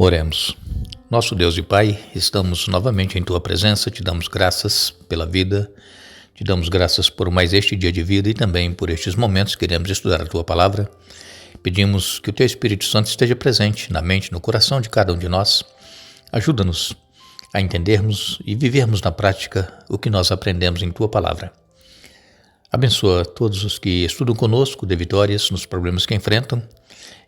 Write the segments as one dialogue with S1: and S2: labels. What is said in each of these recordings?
S1: Oremos. Nosso Deus e Pai, estamos novamente em Tua presença, te damos graças pela vida, te damos graças por mais este dia de vida e também por estes momentos que queremos estudar a Tua Palavra. Pedimos que o Teu Espírito Santo esteja presente na mente, no coração de cada um de nós. Ajuda-nos a entendermos e vivermos na prática o que nós aprendemos em Tua Palavra. Abençoa todos os que estudam conosco, dê vitórias nos problemas que enfrentam,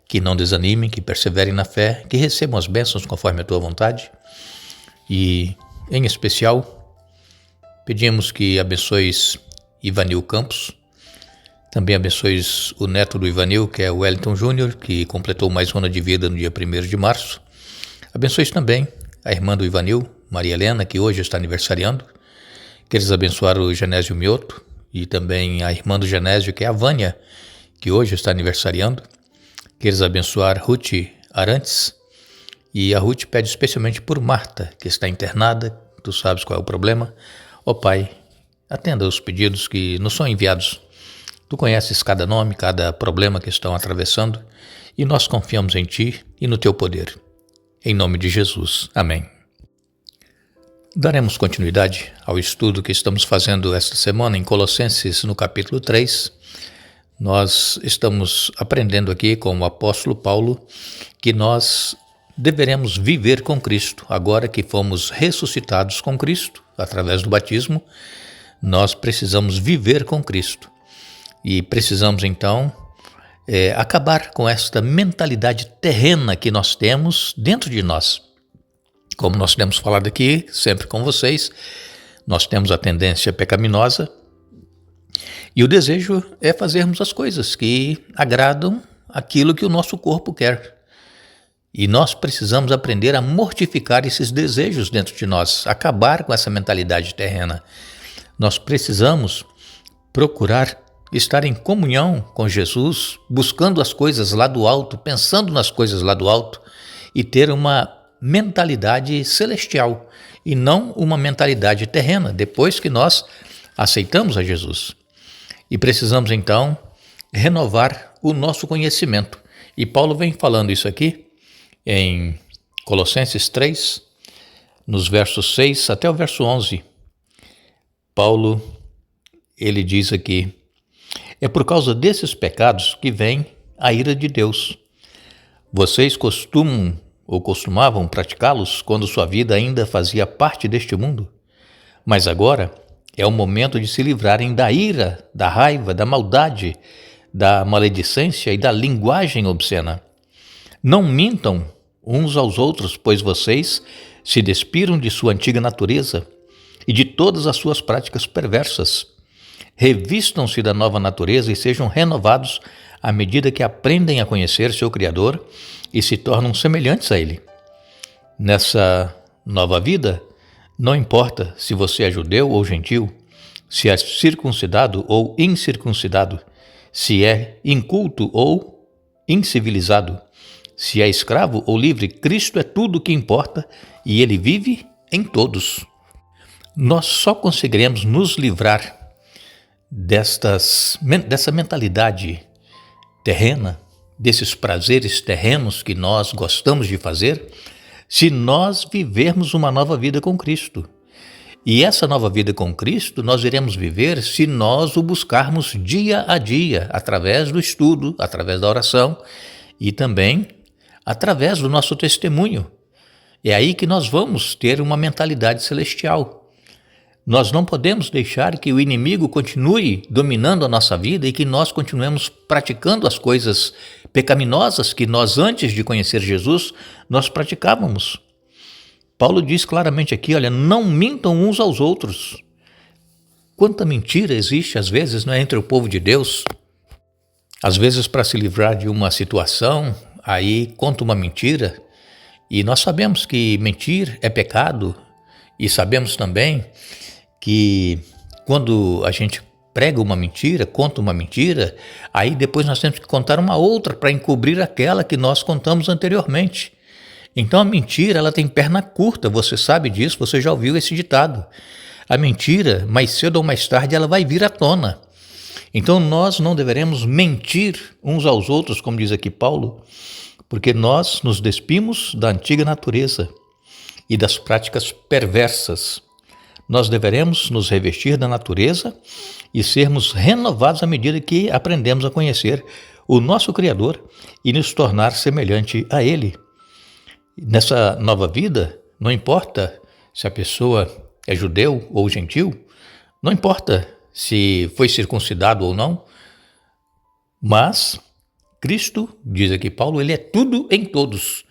S1: que não desanimem, que perseverem na fé, que recebam as bênçãos conforme a Tua vontade. E, em especial, pedimos que abençoes Ivanil Campos, também abençoes o neto do Ivanil, que é o Wellington Júnior, que completou mais um ano de vida no dia 1º de março. Abençoes também a irmã do Ivanil, Maria Helena, que hoje está aniversariando. Queres abençoar o Genésio Mioto e também a irmã do Genésio, que é a Vânia, que hoje está aniversariando. Queres abençoar Ruth Arantes, e a Ruth pede especialmente por Marta, que está internada, tu sabes qual é o problema. Ó Pai, atenda os pedidos que nos são enviados. Tu conheces cada nome, cada problema que estão atravessando, e nós confiamos em Ti e no Teu poder. Em nome de Jesus. Amém. Daremos continuidade ao estudo que estamos fazendo esta semana em Colossenses, no capítulo 3. Nós estamos aprendendo aqui com o apóstolo Paulo que nós deveremos viver com Cristo. Agora que fomos ressuscitados com Cristo, através do batismo, nós precisamos viver com Cristo. E precisamos então acabar com esta mentalidade terrena que nós temos dentro de nós. Como nós temos falado aqui, sempre com vocês, nós temos a tendência pecaminosa, e o desejo é fazermos as coisas que agradam aquilo que o nosso corpo quer. E nós precisamos aprender a mortificar esses desejos dentro de nós, acabar com essa mentalidade terrena. Nós precisamos procurar estar em comunhão com Jesus, buscando as coisas lá do alto, pensando nas coisas lá do alto e ter uma mentalidade celestial e não uma mentalidade terrena, depois que nós aceitamos a Jesus. E precisamos, então, renovar o nosso conhecimento. E Paulo vem falando isso aqui em Colossenses 3, nos versos 6 até o verso 11. Paulo, ele diz aqui: é por causa desses pecados que vem a ira de Deus. Vocês costumavam praticá-los quando sua vida ainda fazia parte deste mundo. Mas agora é o momento de se livrarem da ira, da raiva, da maldade, da maledicência e da linguagem obscena. Não mintam uns aos outros, pois vocês se despiram de sua antiga natureza e de todas as suas práticas perversas. Revistam-se da nova natureza e sejam renovados à medida que aprendem a conhecer seu Criador e se tornam semelhantes a Ele. Nessa nova vida, não importa se você é judeu ou gentil, se é circuncidado ou incircuncidado, se é inculto ou incivilizado, se é escravo ou livre, Cristo é tudo o que importa e Ele vive em todos. Nós só conseguiremos nos livrar dessa mentalidade terrena, desses prazeres terrenos que nós gostamos de fazer, se nós vivermos uma nova vida com Cristo. E essa nova vida com Cristo nós iremos viver se nós o buscarmos dia a dia, através do estudo, através da oração e também através do nosso testemunho. É aí que nós vamos ter uma mentalidade celestial. Nós não podemos deixar que o inimigo continue dominando a nossa vida e que nós continuemos praticando as coisas pecaminosas que nós, antes de conhecer Jesus, nós praticávamos. Paulo diz claramente aqui, olha, não mintam uns aos outros. Quanta mentira existe, às vezes, entre o povo de Deus. Às vezes, para se livrar de uma situação, aí conta uma mentira. E nós sabemos que mentir é pecado. E sabemos também que quando a gente prega uma mentira, conta uma mentira, aí depois nós temos que contar uma outra para encobrir aquela que nós contamos anteriormente. Então a mentira, ela tem perna curta, você sabe disso, você já ouviu esse ditado. A mentira, mais cedo ou mais tarde, ela vai vir à tona. Então nós não deveremos mentir uns aos outros, como diz aqui Paulo, porque nós nos despimos da antiga natureza e das práticas perversas. Nós deveremos nos revestir da natureza e sermos renovados à medida que aprendemos a conhecer o nosso Criador e nos tornar semelhante a Ele. Nessa nova vida, não importa se a pessoa é judeu ou gentil, não importa se foi circuncidado ou não, mas Cristo, diz aqui Paulo, ele é tudo em todos.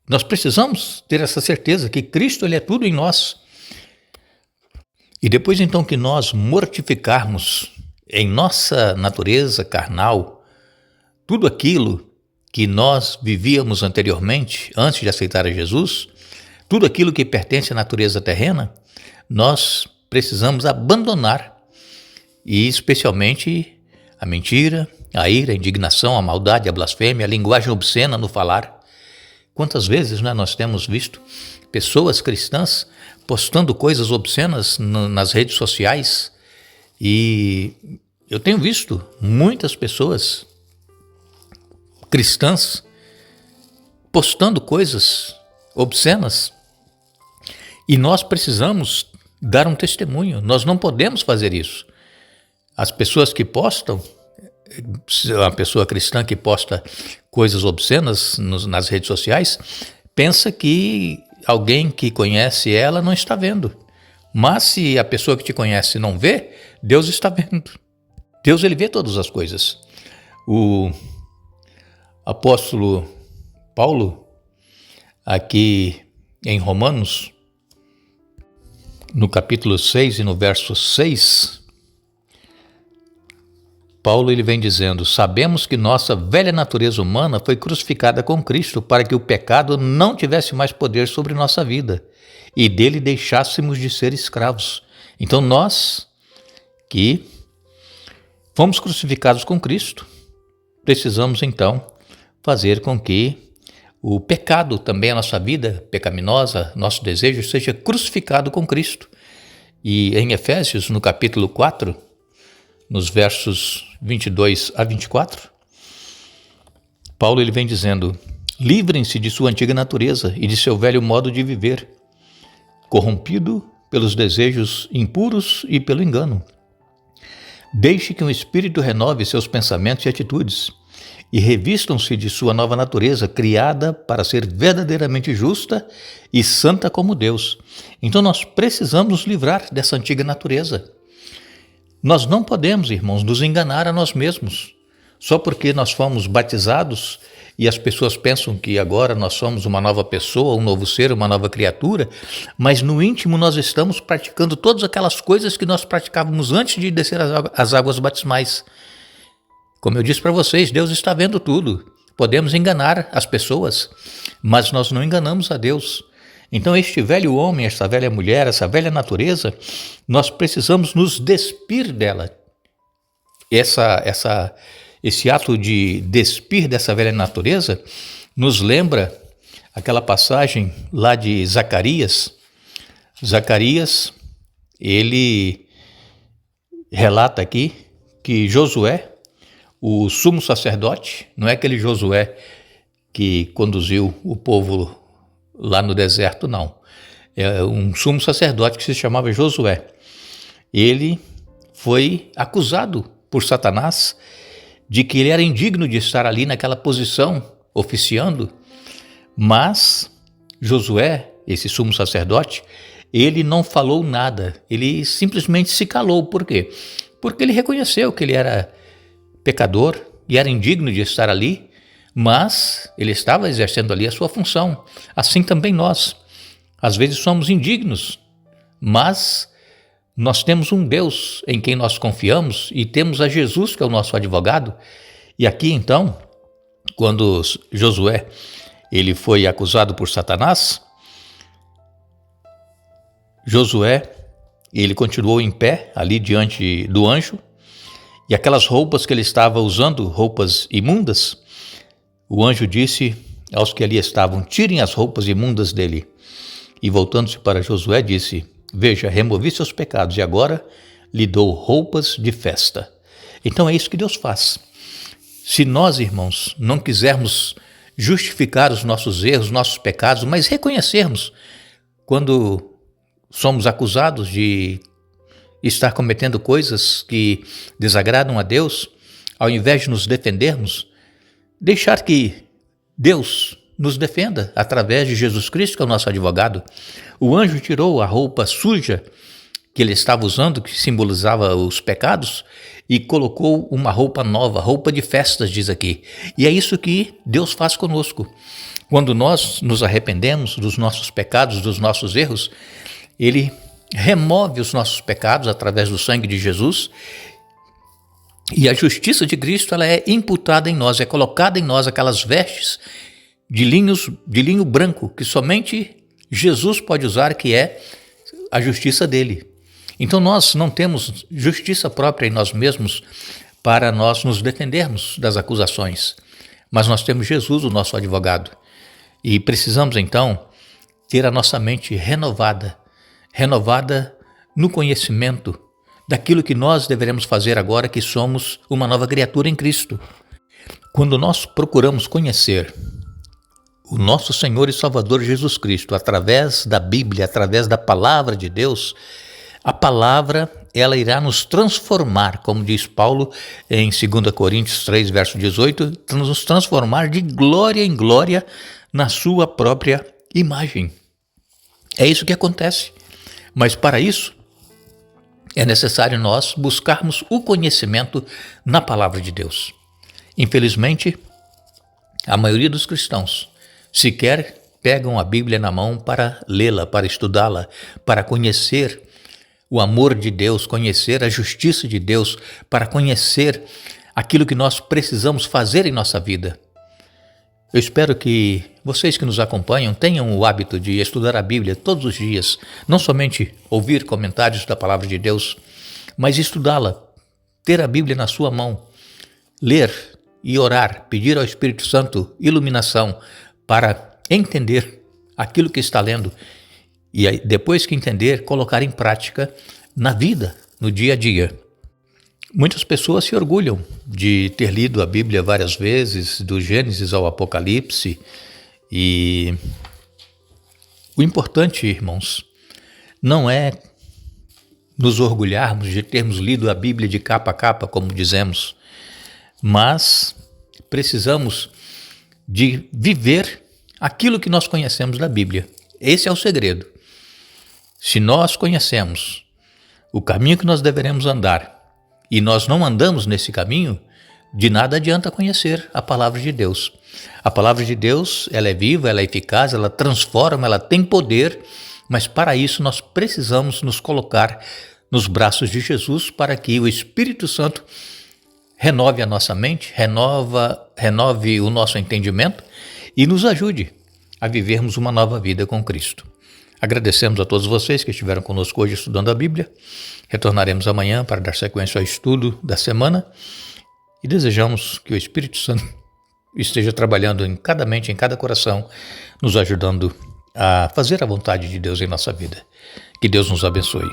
S1: Nós precisamos ter essa certeza que Cristo ele é tudo em nós. E depois então que nós mortificarmos em nossa natureza carnal tudo aquilo que nós vivíamos anteriormente, antes de aceitar a Jesus, tudo aquilo que pertence à natureza terrena, nós precisamos abandonar, e especialmente a mentira, a ira, a indignação, a maldade, a blasfêmia, a linguagem obscena no falar. Quantas vezes nós temos visto pessoas cristãs postando coisas obscenas nas redes sociais, e eu tenho visto muitas pessoas cristãs postando coisas obscenas, e nós precisamos dar um testemunho. Nós não podemos fazer isso. As pessoas que postam, a pessoa cristã que posta coisas obscenas nas redes sociais, pensa que alguém que conhece ela não está vendo. Mas se a pessoa que te conhece não vê, Deus está vendo. Deus ele vê todas as coisas. O apóstolo Paulo, aqui em Romanos, no capítulo 6 e no verso 6, Paulo ele vem dizendo: sabemos que nossa velha natureza humana foi crucificada com Cristo para que o pecado não tivesse mais poder sobre nossa vida e dele deixássemos de ser escravos. Então nós que fomos crucificados com Cristo, precisamos então fazer com que o pecado também, a nossa vida pecaminosa, nosso desejo, seja crucificado com Cristo. E em Efésios, no capítulo 4, nos versos 22 a 24, Paulo ele vem dizendo: livrem-se de sua antiga natureza e de seu velho modo de viver, corrompido pelos desejos impuros e pelo engano. Deixe que o Espírito renove seus pensamentos e atitudes, e revistam-se de sua nova natureza, criada para ser verdadeiramente justa e santa como Deus. Então nós precisamos nos livrar dessa antiga natureza. Nós não podemos, irmãos, nos enganar a nós mesmos. Só porque nós fomos batizados e as pessoas pensam que agora nós somos uma nova pessoa, um novo ser, uma nova criatura, mas no íntimo nós estamos praticando todas aquelas coisas que nós praticávamos antes de descer as águas batismais. Como eu disse para vocês, Deus está vendo tudo. Podemos enganar as pessoas, mas nós não enganamos a Deus. Então este velho homem, essa velha mulher, essa velha natureza, nós precisamos nos despir dela. Esse ato de despir dessa velha natureza nos lembra aquela passagem lá de Zacarias. Zacarias, ele relata aqui que Josué, o sumo sacerdote, não é aquele Josué que conduziu o povo lá no deserto, não. É um sumo sacerdote que se chamava Josué. Ele foi acusado por Satanás de que ele era indigno de estar ali naquela posição, oficiando, mas Josué, esse sumo sacerdote, ele não falou nada, ele simplesmente se calou. Por quê? Porque ele reconheceu que ele era pecador e era indigno de estar ali, mas ele estava exercendo ali a sua função. Assim também nós, às vezes somos indignos, mas nós temos um Deus em quem nós confiamos e temos a Jesus, que é o nosso advogado. E aqui então, quando Josué ele foi acusado por Satanás, Josué ele continuou em pé ali diante do anjo, e aquelas roupas que ele estava usando, roupas imundas, o anjo disse aos que ali estavam: tirem as roupas imundas dele. E voltando-se para Josué, disse: veja, removi seus pecados e agora lhe dou roupas de festa. Então é isso que Deus faz. Se nós, irmãos, não quisermos justificar os nossos erros, nossos pecados, mas reconhecermos quando somos acusados de estar cometendo coisas que desagradam a Deus, ao invés de nos defendermos, deixar que Deus nos defenda através de Jesus Cristo, que é o nosso advogado. O anjo tirou a roupa suja que ele estava usando, que simbolizava os pecados, e colocou uma roupa nova, roupa de festas, diz aqui. E é isso que Deus faz conosco. Quando nós nos arrependemos dos nossos pecados, dos nossos erros, Ele remove os nossos pecados através do sangue de Jesus, e a justiça de Cristo ela é imputada em nós, é colocada em nós aquelas vestes de linho branco que somente Jesus pode usar, que é a justiça dele. Então nós não temos justiça própria em nós mesmos para nós nos defendermos das acusações, mas nós temos Jesus, o nosso advogado, e precisamos então ter a nossa mente renovada no conhecimento daquilo que nós deveremos fazer agora que somos uma nova criatura em Cristo. Quando nós procuramos conhecer o nosso Senhor e Salvador Jesus Cristo através da Bíblia, através da Palavra de Deus, a palavra ela irá nos transformar, como diz Paulo em 2 Coríntios 3, verso 18, nos transformar de glória em glória na sua própria imagem. É isso que acontece. Mas para isso, é necessário nós buscarmos o conhecimento na palavra de Deus. Infelizmente, a maioria dos cristãos sequer pegam a Bíblia na mão para lê-la, para estudá-la, para conhecer o amor de Deus, conhecer a justiça de Deus, para conhecer aquilo que nós precisamos fazer em nossa vida. Eu espero que vocês que nos acompanham tenham o hábito de estudar a Bíblia todos os dias, não somente ouvir comentários da palavra de Deus, mas estudá-la, ter a Bíblia na sua mão, ler e orar, pedir ao Espírito Santo iluminação para entender aquilo que está lendo e aí, depois que entender, colocar em prática na vida, no dia a dia. Muitas pessoas se orgulham de ter lido a Bíblia várias vezes, do Gênesis ao Apocalipse, e o importante, irmãos, não é nos orgulharmos de termos lido a Bíblia de capa a capa, como dizemos, mas precisamos de viver aquilo que nós conhecemos da Bíblia. Esse é o segredo. Se nós conhecemos o caminho que nós deveremos andar e nós não andamos nesse caminho, de nada adianta conhecer a palavra de Deus. A palavra de Deus, ela é viva, ela é eficaz, ela transforma, ela tem poder, mas para isso nós precisamos nos colocar nos braços de Jesus para que o Espírito Santo renove a nossa mente, renove o nosso entendimento e nos ajude a vivermos uma nova vida com Cristo. Agradecemos a todos vocês que estiveram conosco hoje estudando a Bíblia. Retornaremos amanhã para dar sequência ao estudo da semana e desejamos que o Espírito Santo esteja trabalhando em cada mente, em cada coração, nos ajudando a fazer a vontade de Deus em nossa vida. Que Deus nos abençoe.